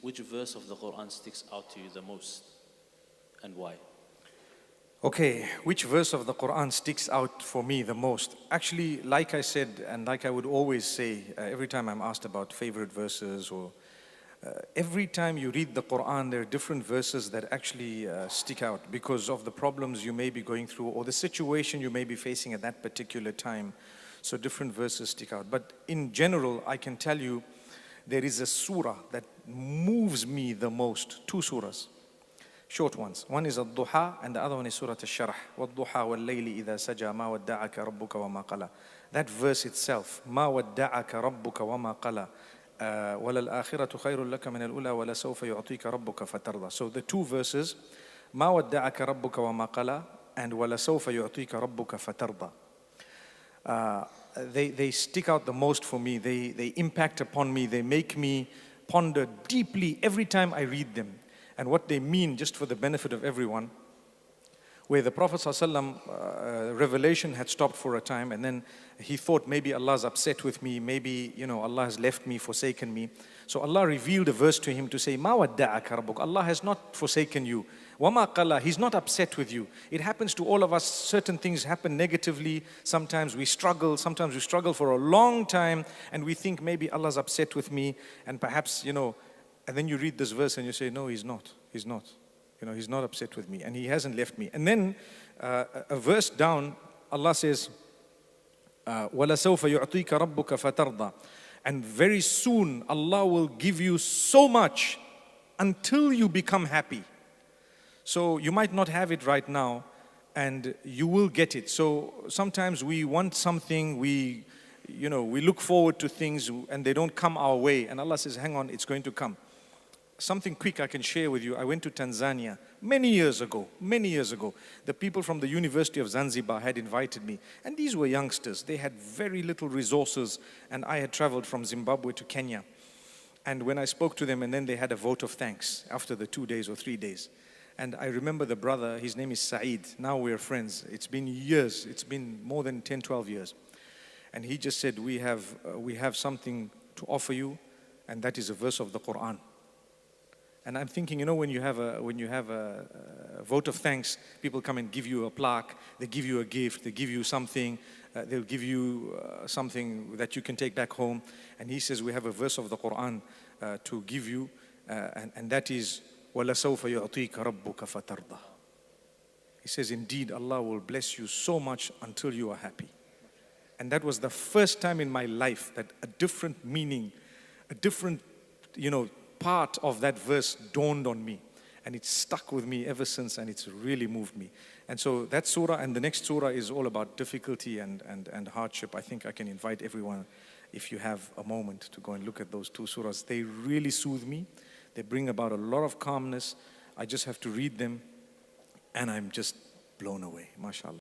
which verse of the Quran sticks out to you the most and why? Okay, which verse of the Quran sticks out for me the most? Actually, like I said, and like I would always say, every time I'm asked about favorite verses, or every time you read the Quran, there are different verses that actually stick out because of the problems you may be going through or the situation you may be facing at that particular time. So different verses stick out. But in general, I can tell you, there is a surah that moves me the most. Two surahs. Short ones. One is Al-Duha and the other one is Surah Al-Sharh. وَالضُّحَى وَاللَّيْلِ إِذَا سَجَى مَا وَدَّعَكَ رَبُّكَ وَمَا قَلَى. That verse itself, مَا وَدَّعَكَ رَبُّكَ وَمَا قَلَى وَلَلْآخِرَةُ خَيْرٌ لَكَ مِنَ الْأُولَى وَلَسَوْفَ يُعْطِيكَ رَبُّكَ فَتَرْضَى. So the two verses, مَا وَدَّعَكَ رَبُّكَ وَمَا قَلَى and وَلَسَوْفَ يُعْطِيكَ رَبُّكَ فَتَرْضَى. They stick out the most for me. They impact upon me. They make me ponder deeply every time I read them. And what they mean, just for the benefit of everyone, where the Prophet ﷺ, revelation had stopped for a time, and then he thought maybe Allah's upset with me, maybe Allah has left me, forsaken me. So Allah revealed a verse to him to say, "Ma wadda'aka rabbuk." Allah has not forsaken you. Wama qala, He's not upset with you. It happens to all of us. Certain things happen negatively. Sometimes we struggle for a long time, and we think maybe Allah's upset with me, and perhaps and then you read this verse and you say, no, He's not. He's not. He's not upset with me and He hasn't left me. And then a verse down, Allah says, وَلَسَوْفَ يُعْطِيكَ رَبُّكَ فَتَرْضَى. And very soon Allah will give you so much until you become happy. So you might not have it right now and you will get it. So sometimes we want something, we look forward to things and they don't come our way. And Allah says, hang on, it's going to come. Something quick I can share with you. I went to Tanzania many years ago. The people from the University of Zanzibar had invited me. And these were youngsters. They had very little resources. And I had traveled from Zimbabwe to Kenya. And when I spoke to them, and then they had a vote of thanks after the 2 days or 3 days. And I remember the brother, his name is Saeed. Now we're friends. It's been years. It's been more than 10, 12 years. And he just said, we have something to offer you. And that is a verse of the Quran. And I'm thinking, when you have a vote of thanks, people come and give you a plaque, they give you a gift, they give you something, they'll give you something that you can take back home. And he says, we have a verse of the Quran to give you, and that is, وَلَسَوْفَ يُعْطِيكَ رَبُّكَ فَتَرْضَى. He says, indeed, Allah will bless you so much until you are happy. And that was the first time in my life that a different meaning, a different, part of that verse dawned on me, and it stuck with me ever since, and it's really moved me. And so that surah and the next surah is all about difficulty and hardship. I think I can invite everyone, if you have a moment, to go and look at those two surahs. They really soothe me. They bring about a lot of calmness. I just have to read them and I'm just blown away, mashallah.